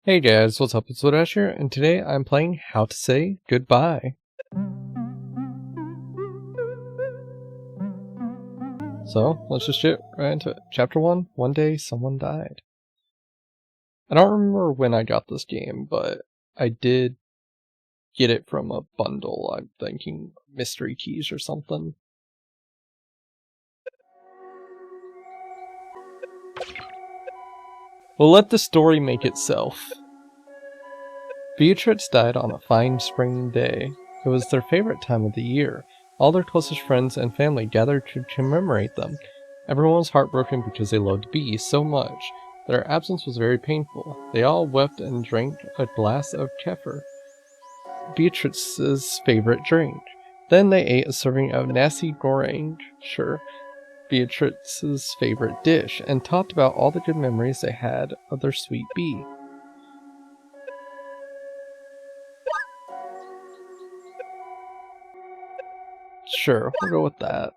Hey guys, what's up? It's Wodash here, and today I'm playing How to Say Goodbye. So, let's just get right into it. Chapter 1, One Day Someone Died. I don't remember when I got this game, but I did get it from a bundle. I'm thinking Mystery Keys or something. We'll let the story make itself. Beatrix died on a fine spring day. It was their favorite time of the year. All their closest friends and family gathered to commemorate them. Everyone was heartbroken because they loved Bee so much. Their absence was very painful. They all wept and drank a glass of kefir, Beatrix's favorite drink. Then they ate a serving of nasi goreng, Beatrix's favorite dish, and talked about all the good memories they had of their sweet Bee. Sure, we'll go with that.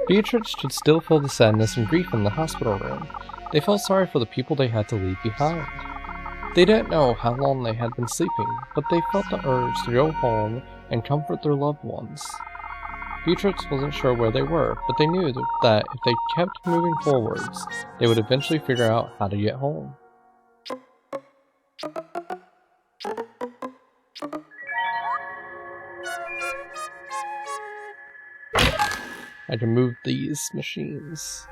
Beatrix could still feel the sadness and grief in the hospital room. They felt sorry for the people they had to leave behind. They didn't know how long they had been sleeping, but they felt the urge to go home and comfort their loved ones. Beatrix wasn't sure where they were, but they knew that if they kept moving forwards, they would eventually figure out how to get home. I can move these machines.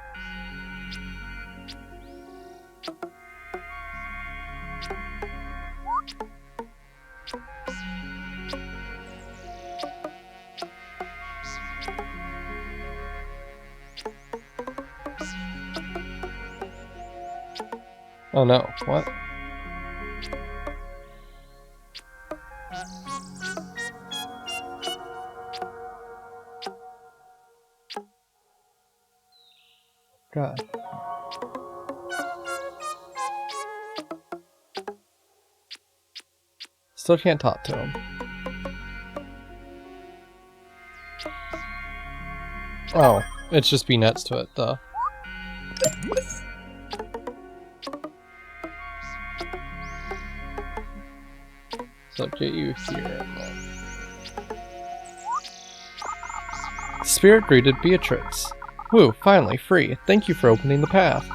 Oh no, what? God. Still can't talk to him. Oh, it's just be next to it, though. So get you here. The spirit greeted Beatrix. Woo, finally free. Thank you for opening the path.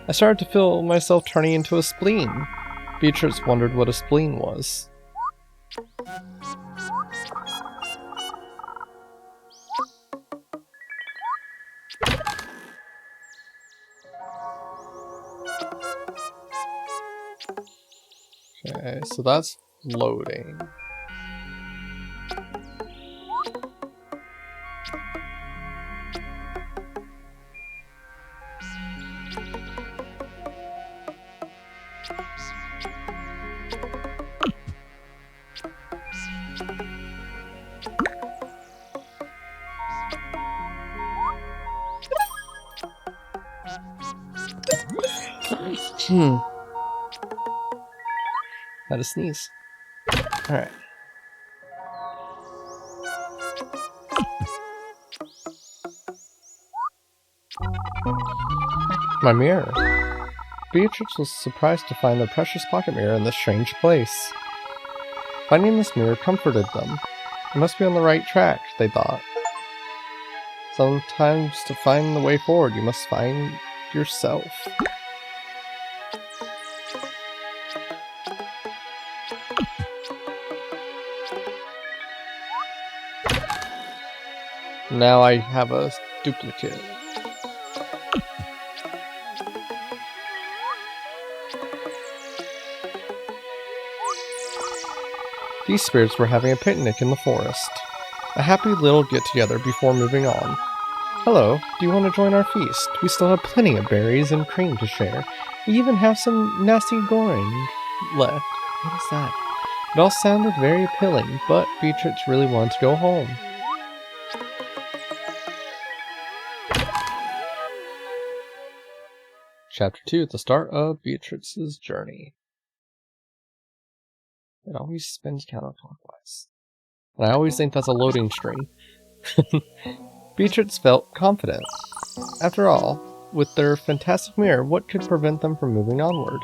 I started to feel myself turning into a spleen. Beatrix wondered what a spleen was. Okay, so that's loading. Had to sneeze. Alright. My mirror. Beatrix was surprised to find their precious pocket mirror in this strange place. Finding this mirror comforted them. It must be on the right track, they thought. Sometimes to find the way forward, you must find yourself. Now I have a duplicate. These spirits were having a picnic in the forest. A happy little get-together before moving on. Hello, do you want to join our feast? We still have plenty of berries and cream to share. We even have some nasi goreng left. What is that? It all sounded very appealing, but Beatrix really wanted to go home. Chapter 2, the start of Beatrix's journey. It always spins counterclockwise. And I always think that's a loading screen. Beatrix felt confident. After all, with their fantastic mirror, what could prevent them from moving onward?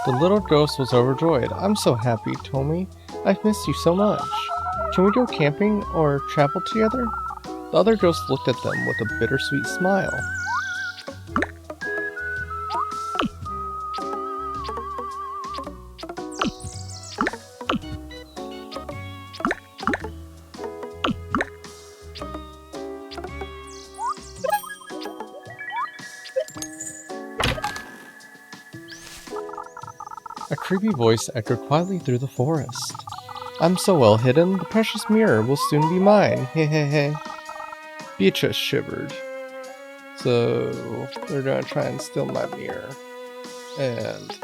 The little ghost was overjoyed. I'm so happy, Tomy. I've missed you so much. Can we go camping or travel together? The other ghost looked at them with a bittersweet smile. A creepy voice echoed quietly through the forest. I'm so well hidden, the precious mirror will soon be mine. Hehehe. Beatrice shivered. So, they're gonna try and steal my mirror. And...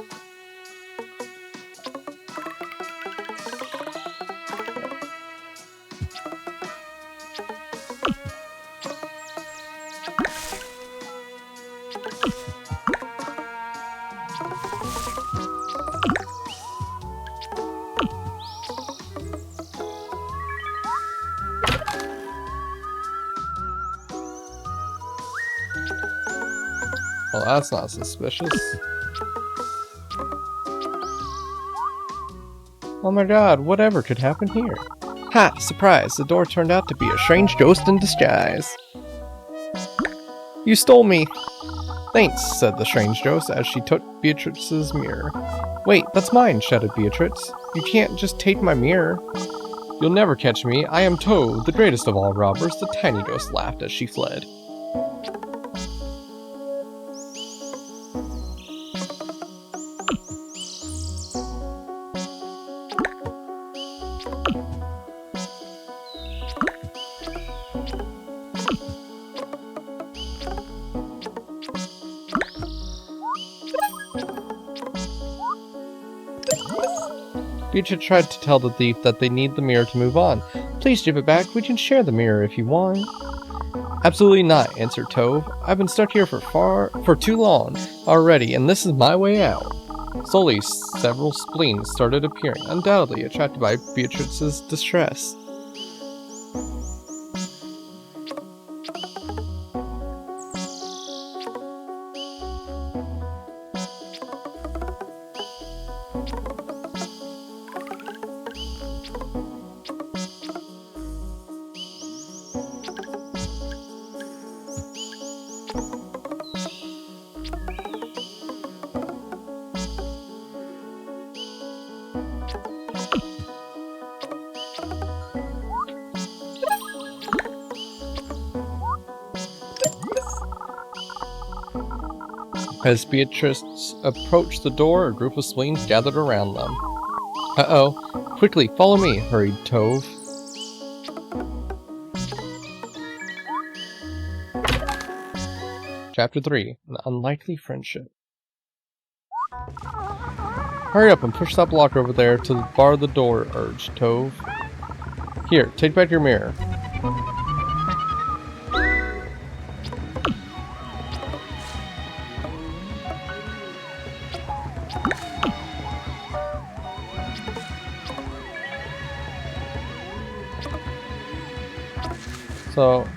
well, that's not suspicious. Oh my god, whatever could happen here? Ha! Surprise! The door turned out to be a strange ghost in disguise. You stole me! Thanks, said the strange ghost as she took Beatrix's mirror. Wait, that's mine, shouted Beatrix. You can't just take my mirror. You'll never catch me. I am Toad, the greatest of all robbers. The tiny ghost laughed as she fled. Beatrix tried to tell the thief that they need the mirror to move on. Please give it back. We can share the mirror if you want. Absolutely not, answered Tove. I've been stuck here for too long already, and this is my way out. Slowly, several spleens started appearing, undoubtedly attracted by Beatrix's distress. As Beatrice approached the door, a group of spleens gathered around them. Uh-oh. Quickly, follow me, hurried Tove. Chapter 3, An Unlikely Friendship. Hurry up and push that block over there to bar the door, urged Tove. Here, take back your mirror. So,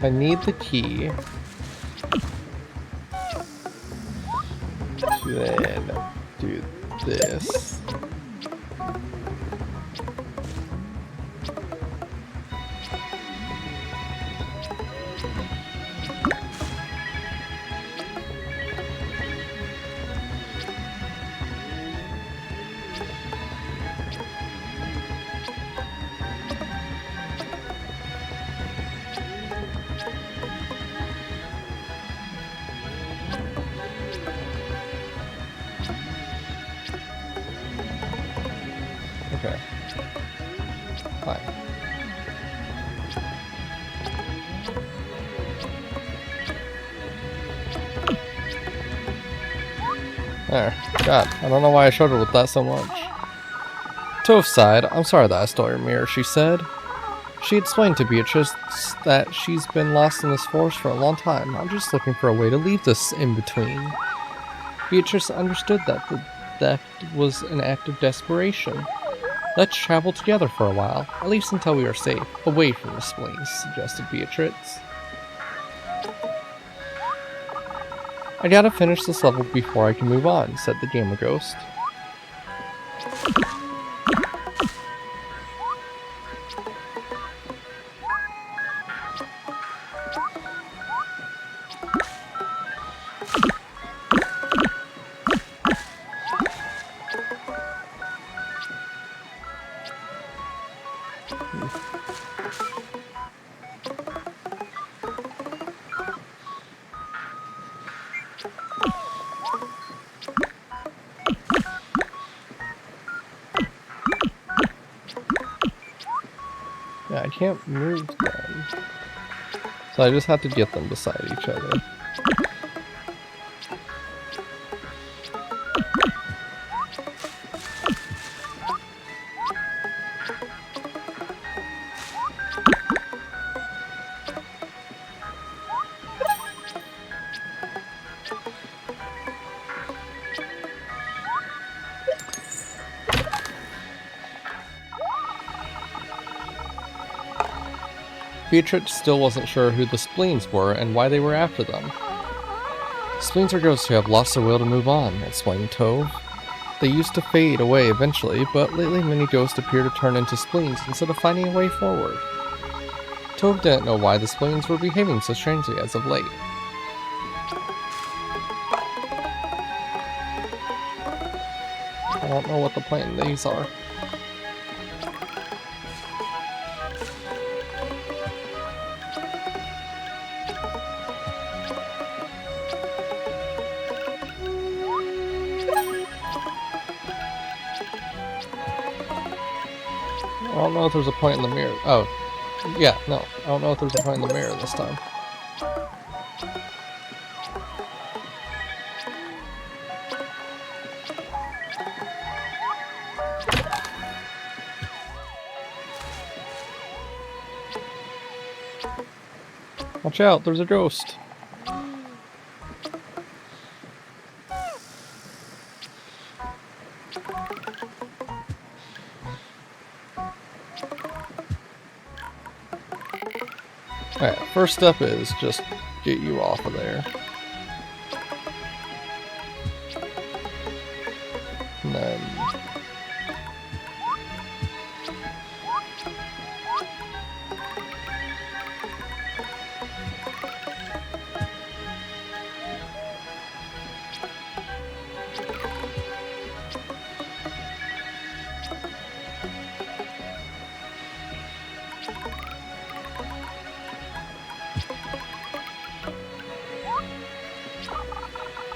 I need the key. Then do this. Okay. Fine. There. God, I don't know why I showed her with that so much. Toph sighed. I'm sorry that I stole your mirror, she said. She explained to Beatrice that she's been lost in this forest for a long time. I'm just looking for a way to leave this in between. Beatrice understood that the theft was an act of desperation. Let's travel together for a while, at least until we are safe, away from the spleens, suggested Beatrice. I gotta finish this level before I can move on, said the Gamer Ghost. Yeah, I can't move them. So I just have to get them beside each other. Beatrix still wasn't sure who the spleens were and why they were after them. Spleens are ghosts who have lost their will to move on, explained Toph. They used to fade away eventually, but lately many ghosts appear to turn into spleens instead of finding a way forward. Toph didn't know why the spleens were behaving so strangely as of late. I don't know what the point of these are. I don't know if there's a point in the mirror. Oh, yeah, no. I don't know if there's a point in the mirror this time. Watch out, there's a ghost. Alright, first step is just get you off of there. And then...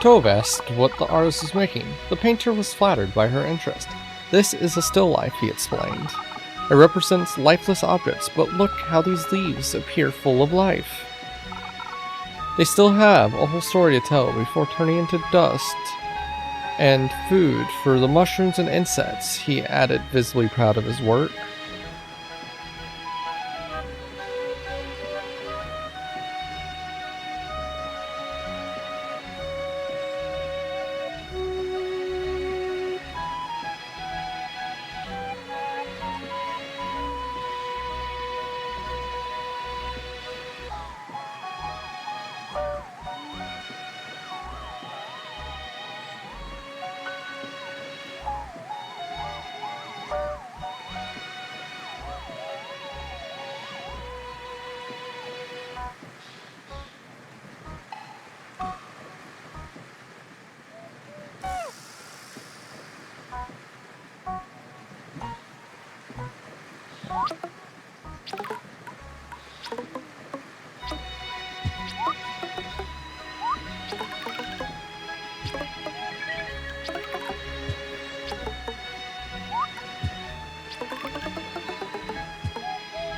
Toph asked what the artist was making. The painter was flattered by her interest. This is a still life, he explained. It represents lifeless objects, but look how these leaves appear full of life. They still have a whole story to tell before turning into dust and food for the mushrooms and insects, he added, visibly proud of his work.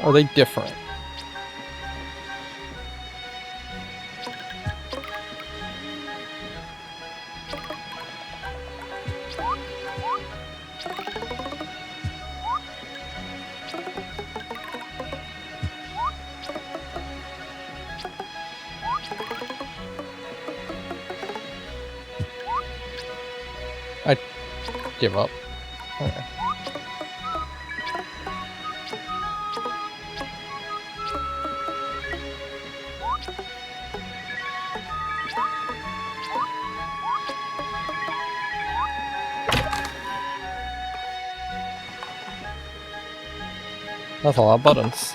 Are they different? I give up. Okay. That's a lot of buttons.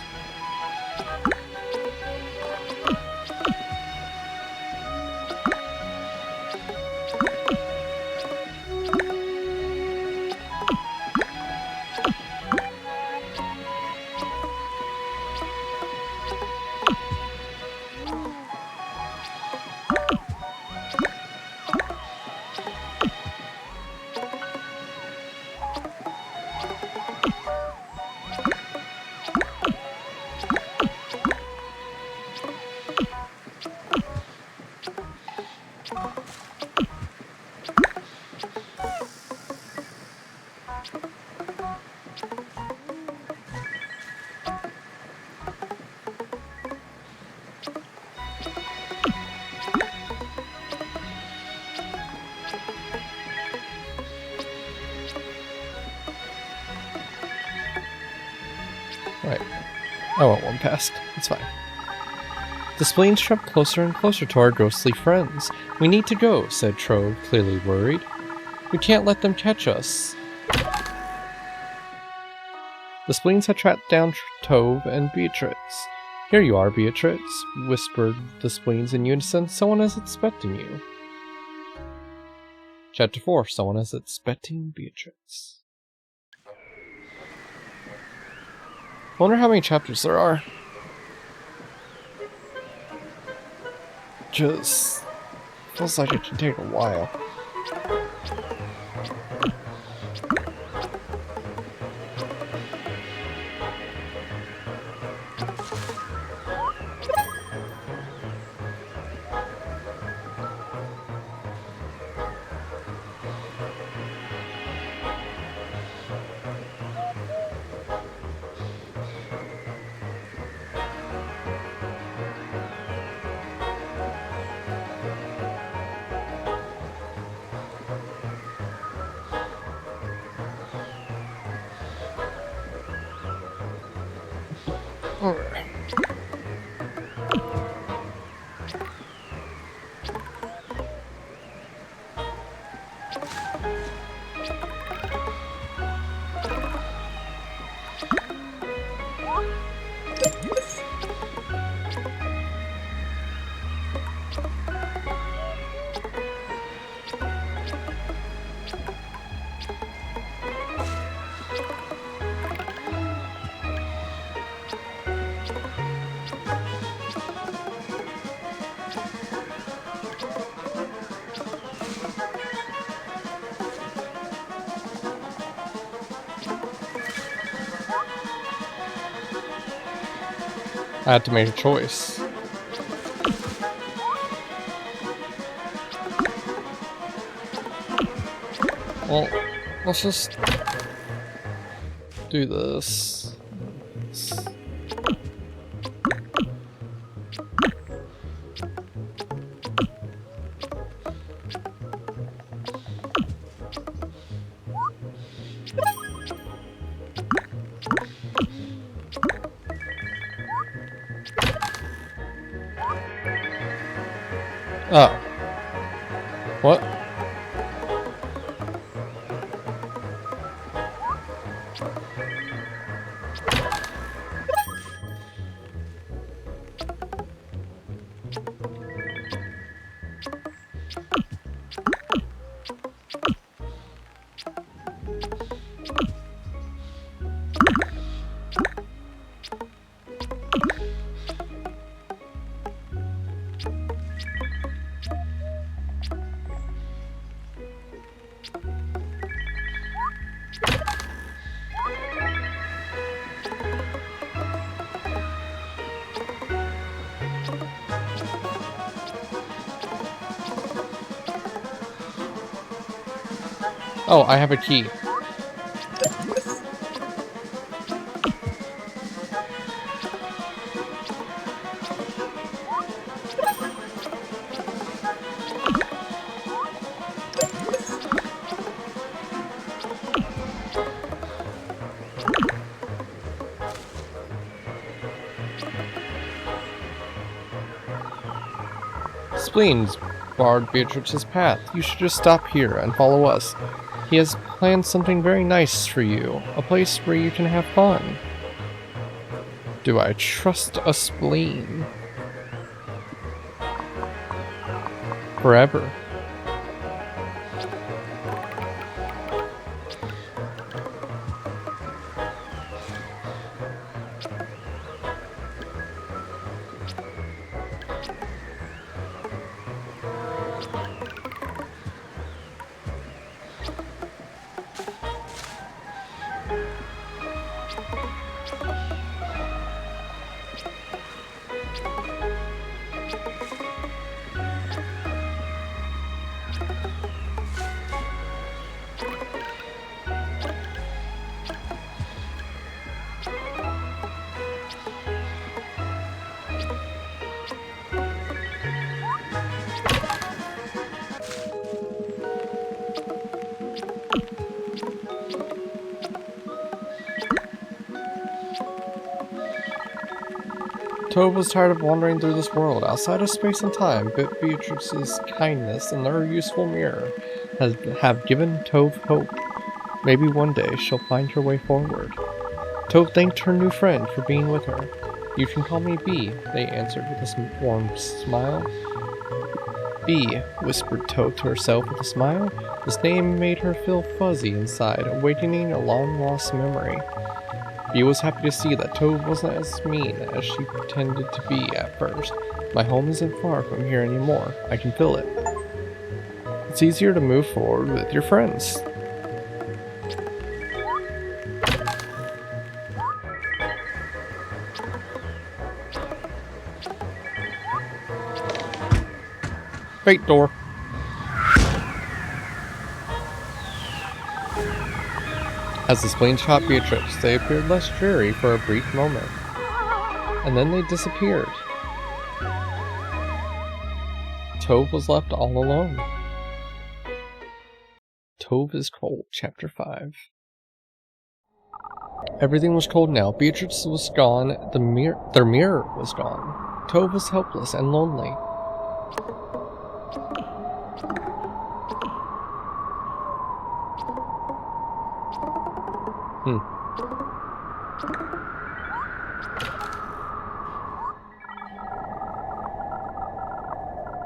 Right. I went one past. It's fine. The spleens crept closer and closer to our ghostly friends. "We need to go," said Trove, clearly worried. "We can't let them catch us." The spleens had tracked down Tove and Beatrix. "Here you are, Beatrix," whispered the spleens in unison. "Someone is expecting you." Chapter 4. Someone is expecting Beatrix. I wonder how many chapters there are. Just feels like it should take a while. Alright. I had to make a choice. Well, let's just do this. Oh. What? Oh, I have a key. Spleens barred Beatrix's path. You should just stop here and follow us. He has planned something very nice for you, a place where you can have fun. Do I trust a spleen? Forever. Tove was tired of wandering through this world outside of space and time, but Beatrix's kindness and her useful mirror have given Tove hope. Maybe one day she'll find her way forward. Tove thanked her new friend for being with her. You can call me Bee, they answered with a warm smile. Bee, whispered Tove to herself with a smile. This name made her feel fuzzy inside, awakening a long-lost memory. Bee was happy to see that Tove wasn't as mean as she pretended to be at first. My home isn't far from here anymore. I can feel it. It's easier to move forward with your friends. Fate door. As the spleen shot Beatrix, they appeared less dreary for a brief moment, and then they disappeared. Tove was left all alone. Tove is cold, Chapter 5. Everything was cold now. Beatrix was gone, their mirror was gone. Tove was helpless and lonely.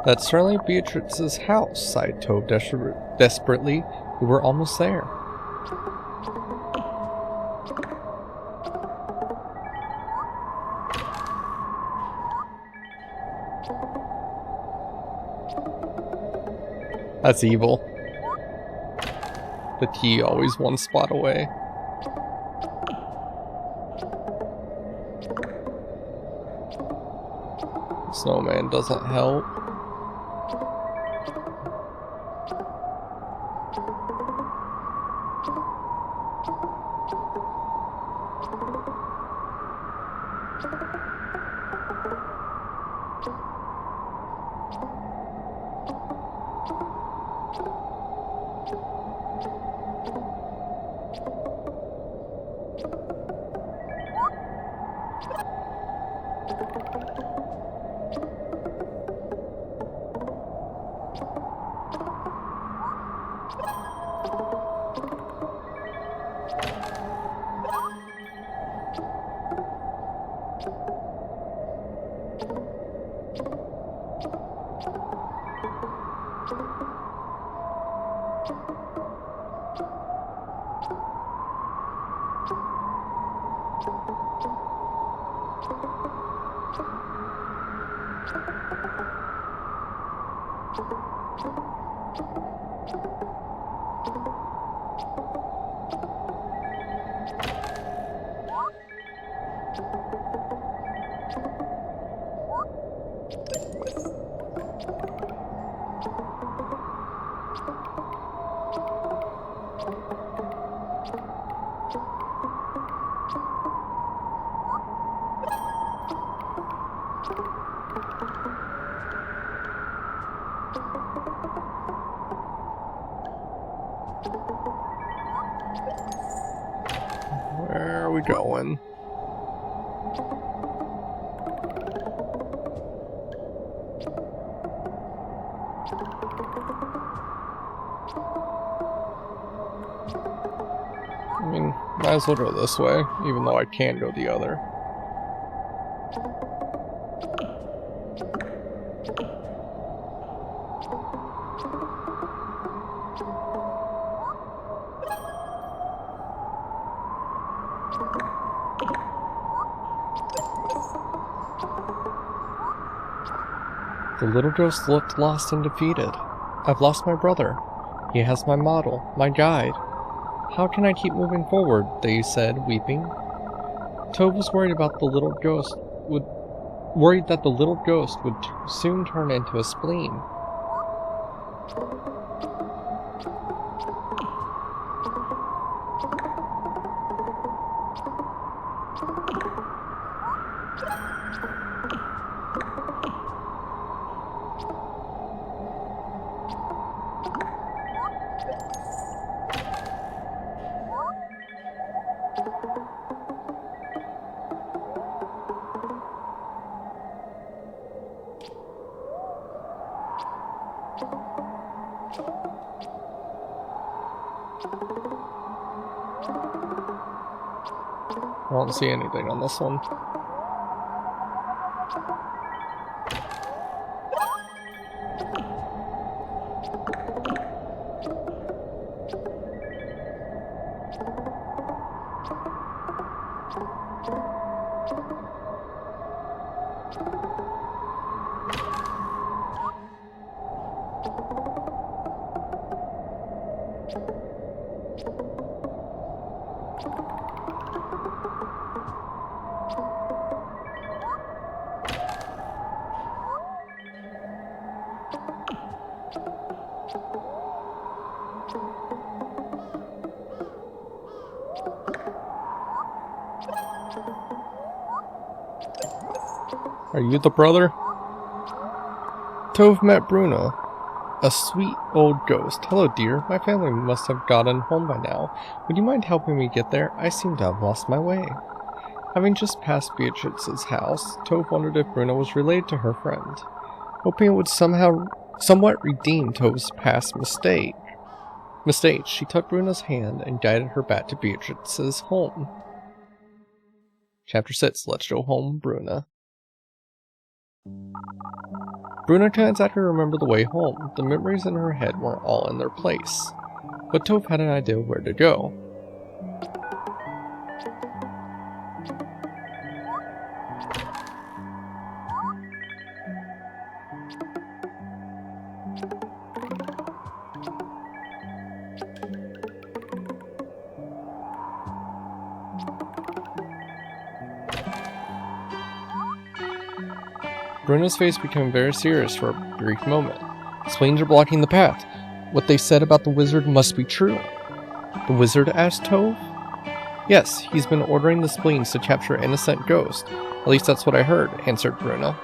That's certainly Beatrix's house, sighed Tove desperately. We were almost there. That's evil. The key always one spot away. Snowman doesn't help. Where are we going? I mean, might as well go this way, even though I can go the other. The little ghost looked lost and defeated. I've lost my brother. He has my model, my guide. How can I keep moving forward? They said, weeping. Tove was worried that the little ghost would soon turn into a spleen. I don't see anything on this one. Are you the brother? Tove met Bruna, a sweet old ghost. Hello, dear. My family must have gotten home by now. Would you mind helping me get there? I seem to have lost my way. Having just passed Beatrice's house, Tove wondered if Bruna was related to her friend, hoping it would somewhat redeem Tove's past mistake. She took Bruna's hand and guided her back to Beatrice's home. Chapter 6, Let's Go Home, Bruna. Bruna can't exactly remember the way home. The memories in her head weren't all in their place. But Tove had an idea of where to go. Bruna's face became very serious for a brief moment. Spleens are blocking the path. What they said about the wizard must be true. The wizard? Asked Tove. Yes, he's been ordering the spleens to capture innocent ghosts. At least that's what I heard, answered Bruna.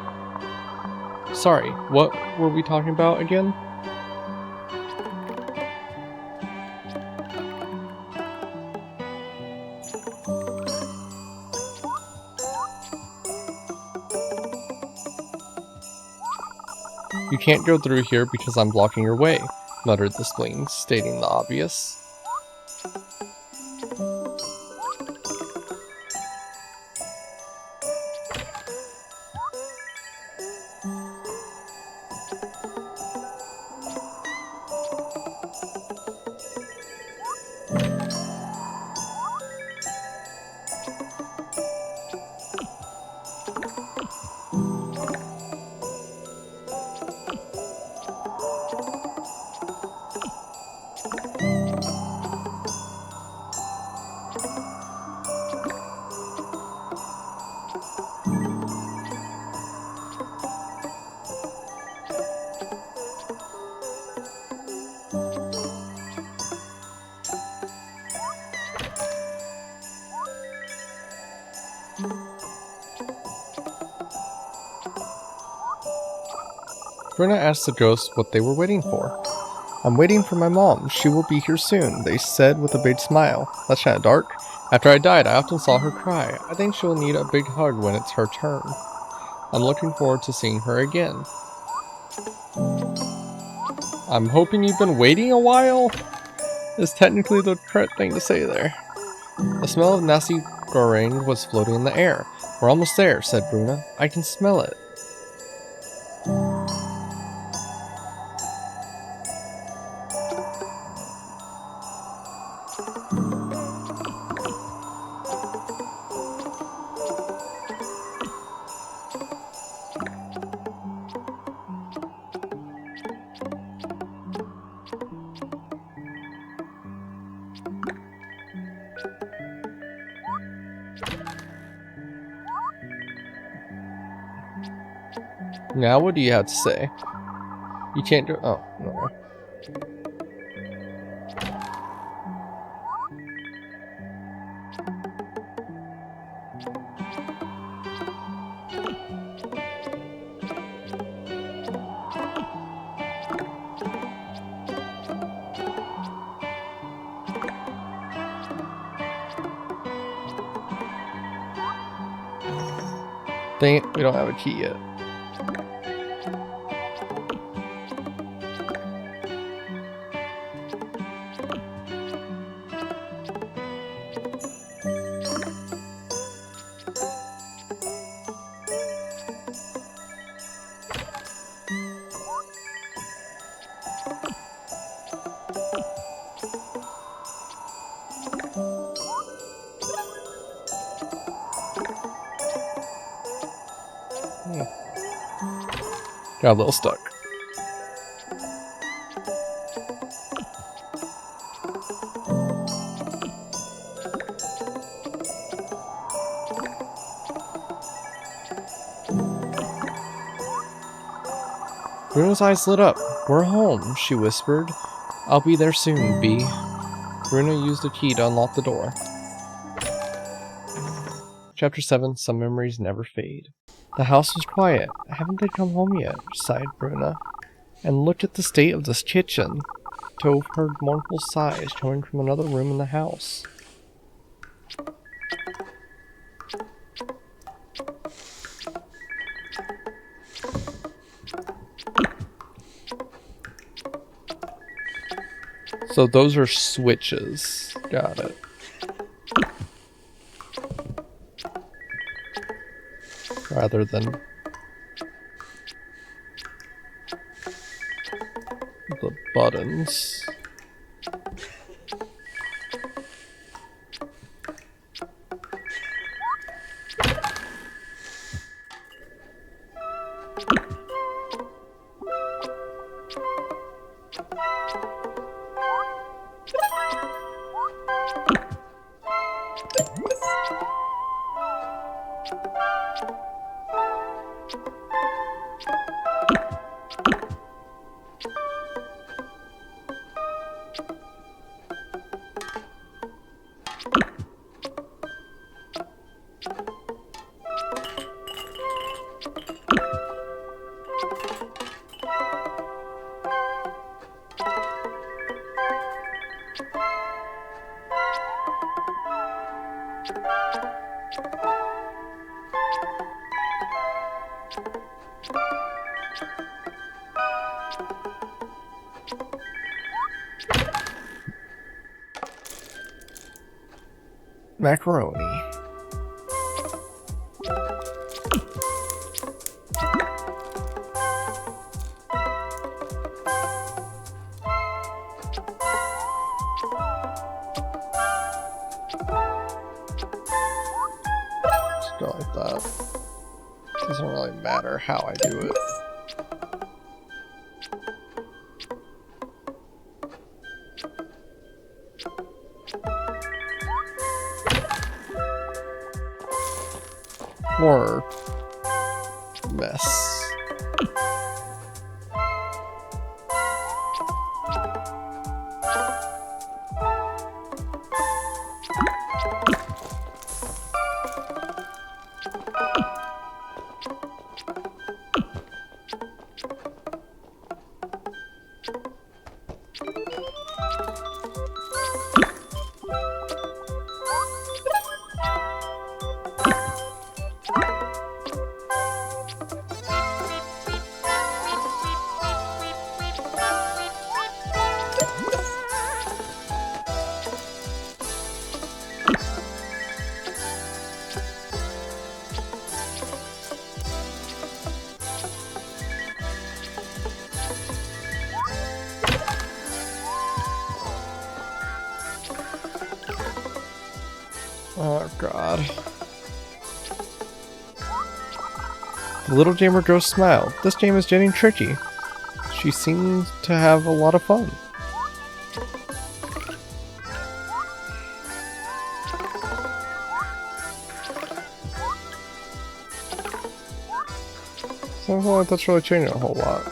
Sorry, what were we talking about again? You can't go through here because I'm blocking your way, muttered the spleen, stating the obvious. Bruna asked the ghosts what they were waiting for. I'm waiting for my mom. She will be here soon, they said with a big smile. That's kinda dark. After I died, I often saw her cry. I think she will need a big hug when it's her turn. I'm looking forward to seeing her again. I'm hoping you've been waiting a while? Is technically the correct thing to say there. The smell of nasi goreng was floating in the air. We're almost there, said Bruna. I can smell it. Now what do you have to say? You can't do- oh, no. Dang it, we don't have a key yet. Got a little stuck. Bruno's eyes lit up. We're home, she whispered. I'll be there soon, Bee. Bruno used a key to unlock the door. Chapter 7, Some Memories Never Fade. The house was quiet. Haven't they come home yet? Sighed Bruna, and looked at the state of this kitchen. Tove heard mournful sighs coming from another room in the house. So those are switches. Got it. Rather than the buttons. Macaroni. Just go like that. Doesn't really matter how I do it. More mess. Oh god. The little Jammer Ghost smiled. This game is getting tricky. She seemed to have a lot of fun. So I don't feel like that's really changing a whole lot.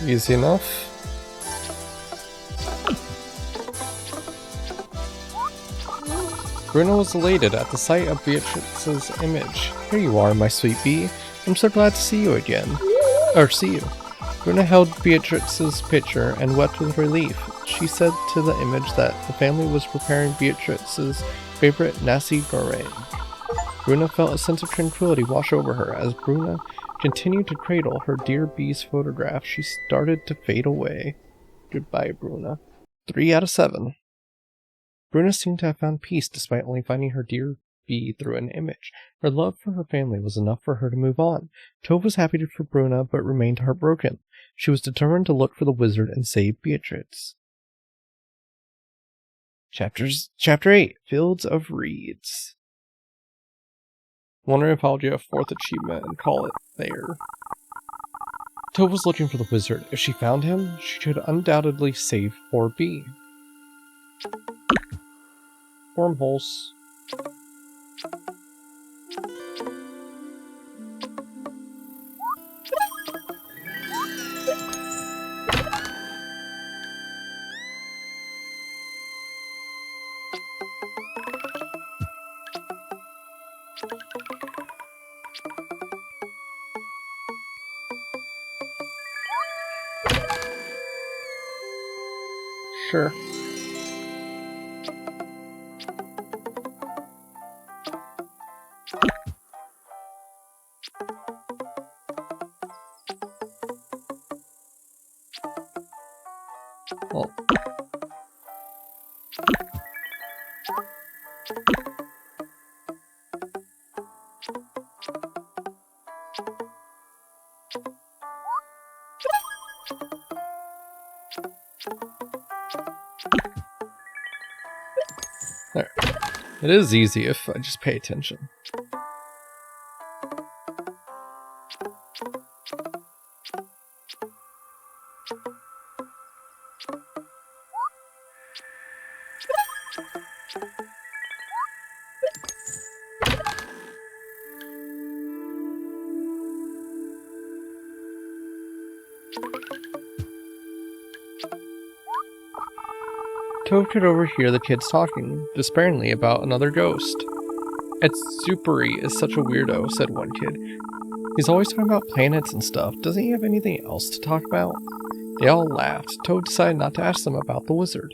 Easy enough. Bruno was elated at the sight of Beatrix's image. Here you are, my sweet bee. I'm so glad to see you again. See you. Bruno held Beatrix's picture and wept with relief. She said to the image that the family was preparing Beatrix's favorite nasi goreng. Bruno felt a sense of tranquility wash over her. As Bruno continued to cradle her dear bee's photograph, she started to fade away. Goodbye, Bruno. 3 out of 7. Bruno seemed to have found peace despite only finding her dear bee through an image. Her love for her family was enough for her to move on. Tove was happy for Bruno, but remained heartbroken. She was determined to look for the wizard and save Beatrix. Chapter 8, Fields of Reeds. Wondering if I'll do a 4th achievement and call it there. Tove was looking for the wizard. If she found him, she could undoubtedly save poor Bee. Wormholes. Sure. Well. There. It is easy if I just pay attention. Tove could overhear the kids talking despairingly about another ghost. Etsuperi is such a weirdo, said one kid. He's always talking about planets and stuff. Doesn't he have anything else to talk about? They all laughed. Tove decided not to ask them about the wizard.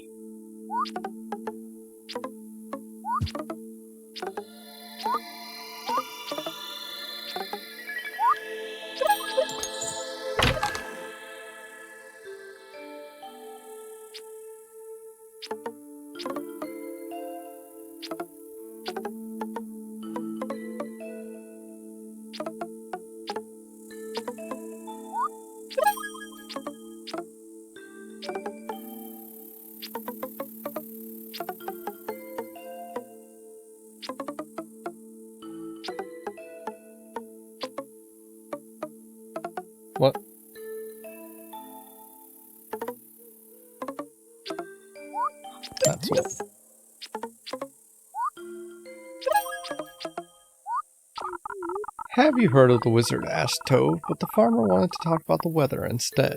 What? That's what. Have you heard of the wizard? Asked Tove, but the farmer wanted to talk about the weather instead.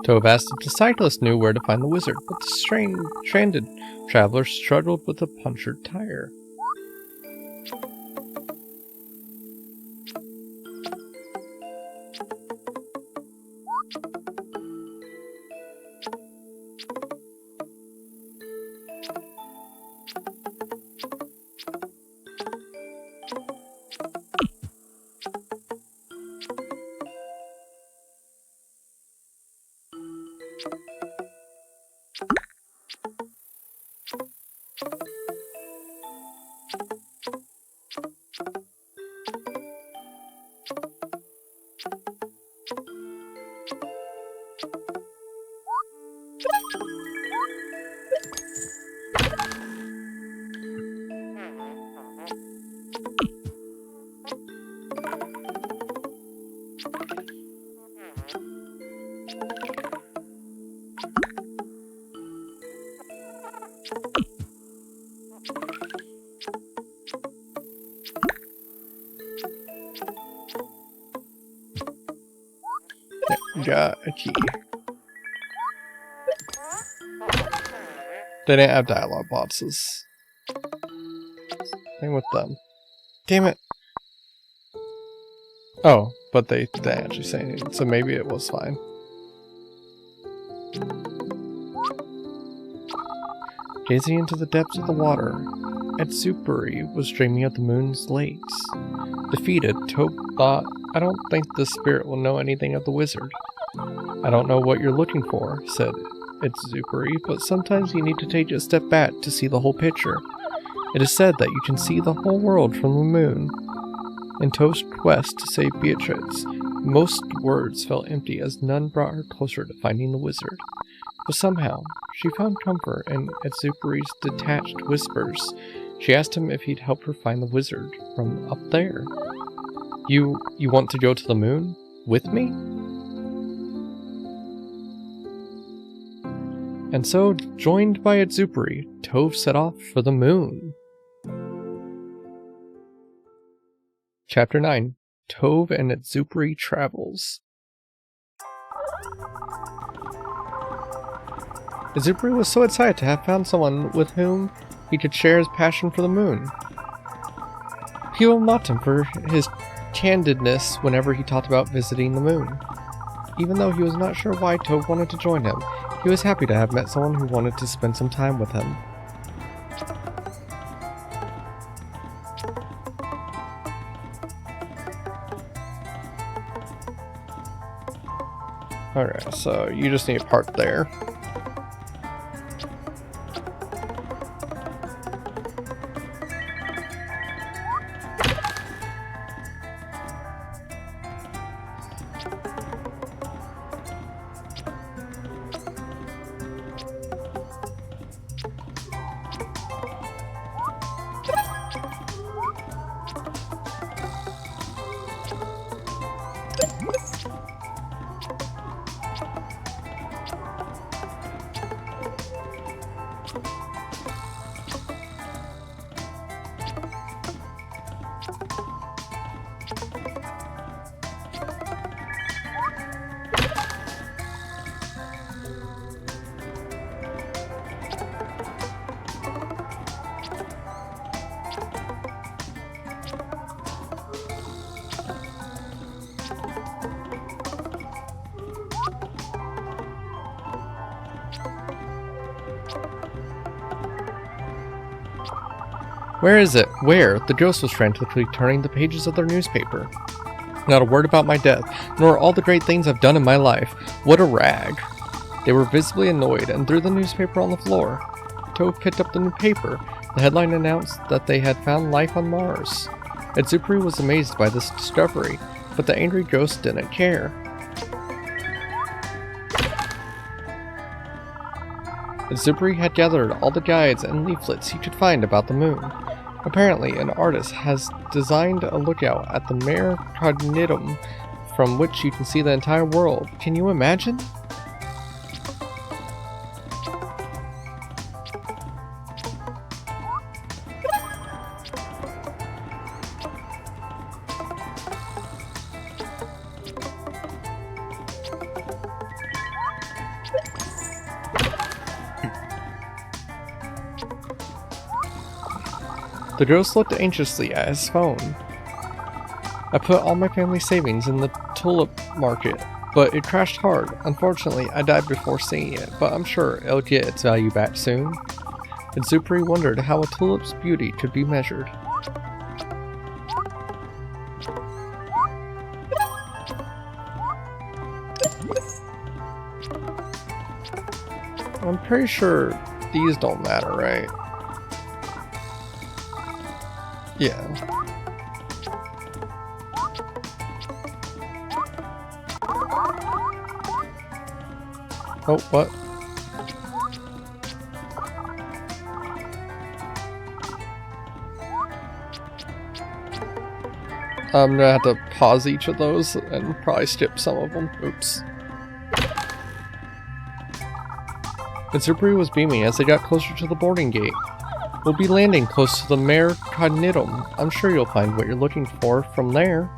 Tove asked if the cyclist knew where to find the wizard, but the stranded traveler struggled with a punctured tire. Got a key. They didn't have dialogue boxes. Same with them. Damn it. Oh, but they didn't actually say anything, so maybe it was fine. Gazing into the depths of the water, Edzuperi was dreaming of the moon's lakes. Defeated, Tove thought, I don't think the spirit will know anything of the wizard. I don't know what you're looking for, said Edzuperi, but sometimes you need to take a step back to see the whole picture. It is said that you can see the whole world from the moon. In Tove's quest to save Beatrix, most words felt empty as none brought her closer to finding the wizard. But somehow, she found comfort in Edzuperi's detached whispers. She asked him if he'd help her find the wizard from up there. You want to go to the moon? With me? And so, joined by Edzuperi, Tove set off for the moon. Chapter 9. Tove and Edzuperi Travels. Edzuperi was so excited to have found someone with whom he could share his passion for the moon. People mocked him for his candidness whenever he talked about visiting the moon. Even though he was not sure why Tove wanted to join him, he was happy to have met someone who wanted to spend some time with him. Alright, so you just need to park there. Where is it? Where? The ghost was frantically turning the pages of their newspaper. Not a word about my death, nor all the great things I've done in my life. What a rag. They were visibly annoyed and threw the newspaper on the floor. Tove picked up the new paper. The headline announced that they had found life on Mars. Edzuperi was amazed by this discovery, but the angry ghost didn't care. Edzuperi had gathered all the guides and leaflets he could find about the moon. Apparently, an artist has designed a lookout at the Mare Cognitum from which you can see the entire world. Can you imagine? The ghost looked anxiously at his phone. I put all my family savings in the tulip market, but it crashed hard. Unfortunately, I died before seeing it, but I'm sure it'll get its value back soon. And Zupri wondered how a tulip's beauty could be measured. I'm pretty sure these don't matter, right? Yeah. Oh, what? I'm gonna have to pause each of those and probably skip some of them. Oops. But Zupri was beaming as they got closer to the boarding gate. We'll be landing close to the Mare Cognitum. I'm sure you'll find what you're looking for from there.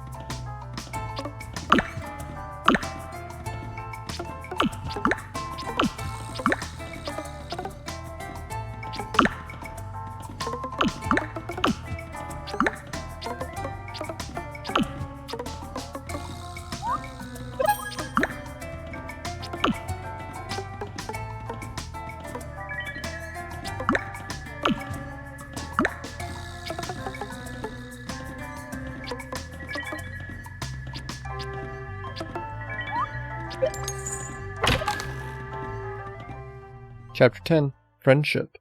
Chapter 10, Friendship.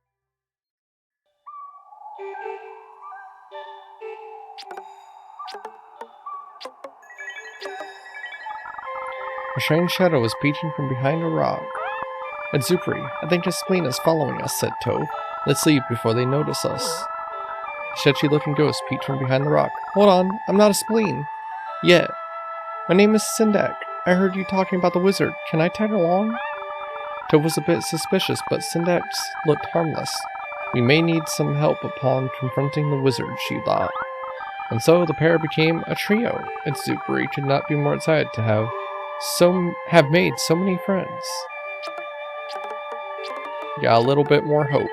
A shining shadow was peeking from behind a rock. It's Zupri. I think his spleen is following us, said Tove. Let's leave before they notice us. A sketchy-looking ghost peeked from behind the rock. Hold on, I'm not a spleen. Yet. My name is Sindak. I heard you talking about the wizard. Can I tag along? Tove was a bit suspicious, but Sindax looked harmless. We may need some help upon confronting the wizard, she thought. And so the pair became a trio, and Zupri could not be more excited to have made so many friends. Got a little bit more hope.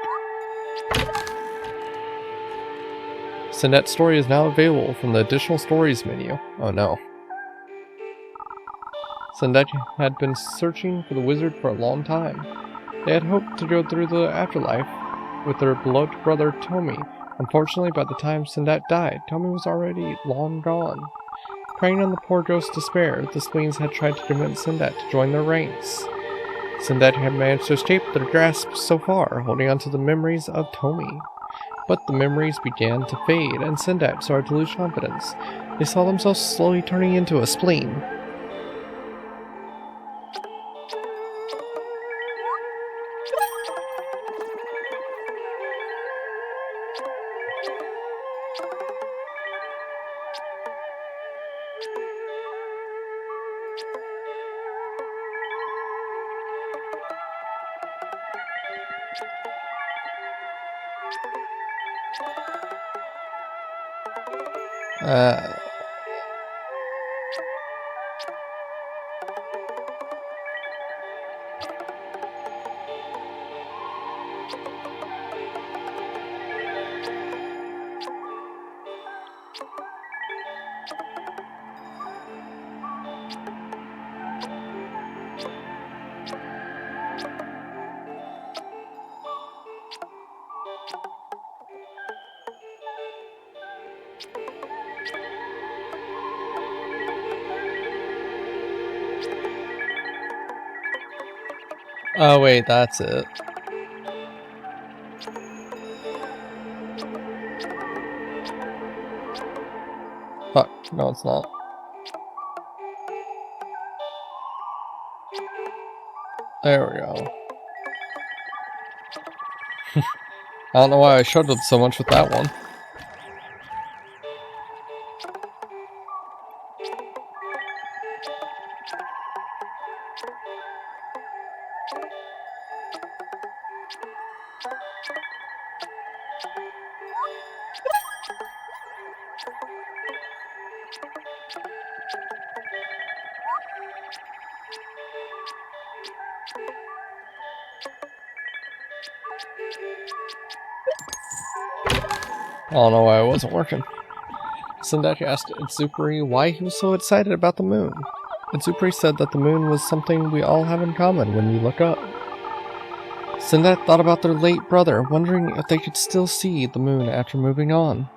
Sindak's story is now available from the additional stories menu. Oh no. Sindak had been searching for the wizard for a long time. They had hoped to go through the afterlife with their beloved brother Tomi. Unfortunately, by the time Sindak died, Tomi was already long gone. Preying on the poor ghost's despair, the spleens had tried to convince Sindak to join their ranks. Sindak had managed to escape their grasp so far, holding on to the memories of Tomi. But the memories began to fade, and Sindak started to lose confidence. They saw themselves slowly turning into a spleen. Oh wait, that's it. Fuck, no it's not. There we go. I don't know why I struggled so much with that one. I don't know why it wasn't working. Sindachi asked Itsupuri why he was so excited about the moon. Itsupuri said that the moon was something we all have in common when we look up. Sindat thought about their late brother, wondering if they could still see the moon after moving on.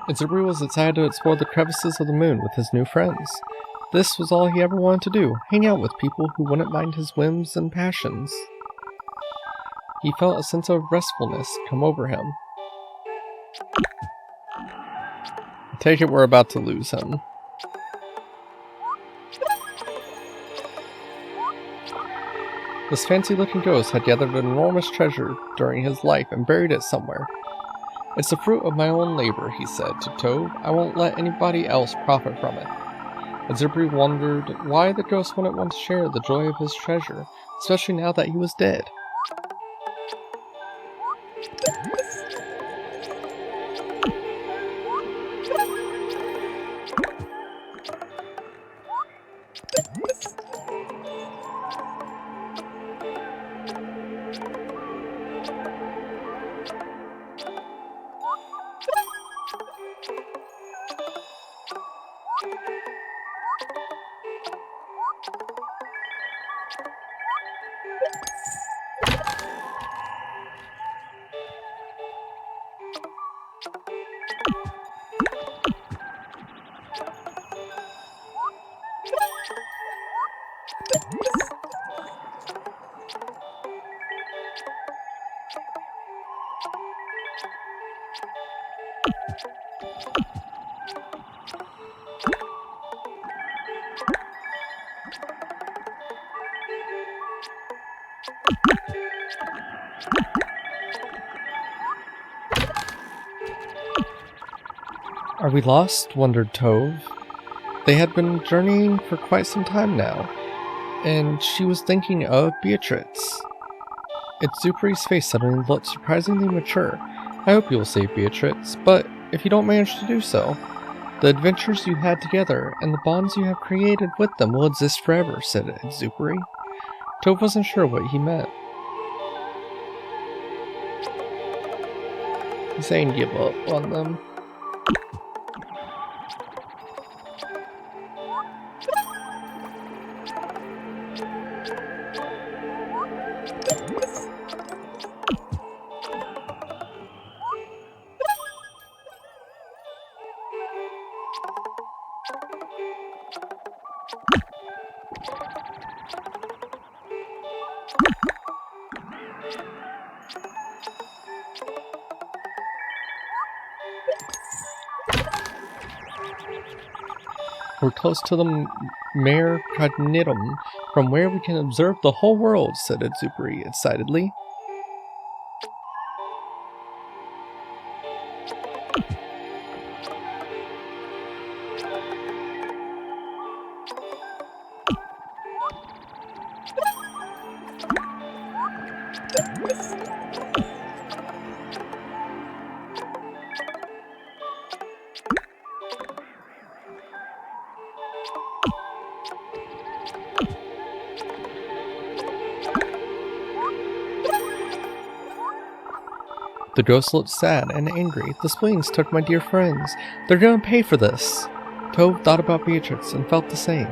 Itsuburi was excited to explore the crevices of the moon with his new friends. This was all he ever wanted to do, hang out with people who wouldn't mind his whims and passions. He felt a sense of restfulness come over him. I take it we're about to lose him. This fancy-looking ghost had gathered an enormous treasure during his life and buried it somewhere. It's the fruit of my own labor, he said to Tove. I won't let anybody else profit from it. Itsuburi wondered why the ghost wouldn't want to share the joy of his treasure, especially now that he was dead. Are we lost? Wondered Tove. They had been journeying for quite some time now, and she was thinking of Beatrix. Itsupuri's face suddenly looked surprisingly mature. I hope you will save Beatrix, but if you don't manage to do so, the adventures you had together and the bonds you have created with them will exist forever, said Itsupuri. Tove wasn't sure what he meant. He's saying give up on them. We're close to the Mare Cognitum, from where we can observe the whole world, said Itsupuri excitedly. The ghost looked sad and angry. The Splings took my dear friends. They're gonna pay for this. Tove thought about Beatrix and felt the same.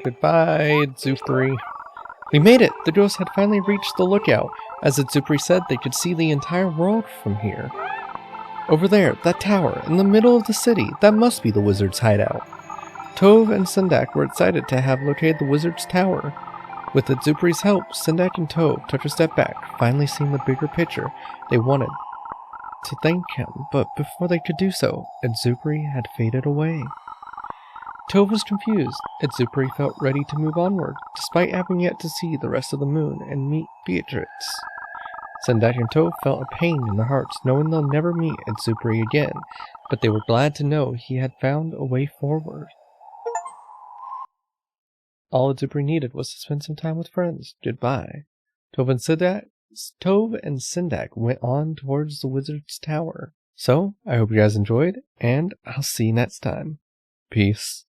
Goodbye, Zupri. We made it! The ghosts had finally reached the lookout. As Zupri said, they could see the entire world from here. Over there, that tower, in the middle of the city, that must be the wizard's hideout. Tove and Sindak were excited to have located the wizard's tower. With Zupri's help, Sindak and Tove took a step back, finally seeing the bigger picture. They wanted to thank him, but before they could do so, Zupri had faded away. Tove was confused. Zupri felt ready to move onward, despite having yet to see the rest of the moon and meet Beatrix. Sindak and Tove felt a pain in their hearts, knowing they'll never meet Zupri again, but they were glad to know he had found a way forward. All Zupri needed was to spend some time with friends. Goodbye. Tove and Sindak went on towards the wizard's tower. So, I hope you guys enjoyed, and I'll see you next time. Peace.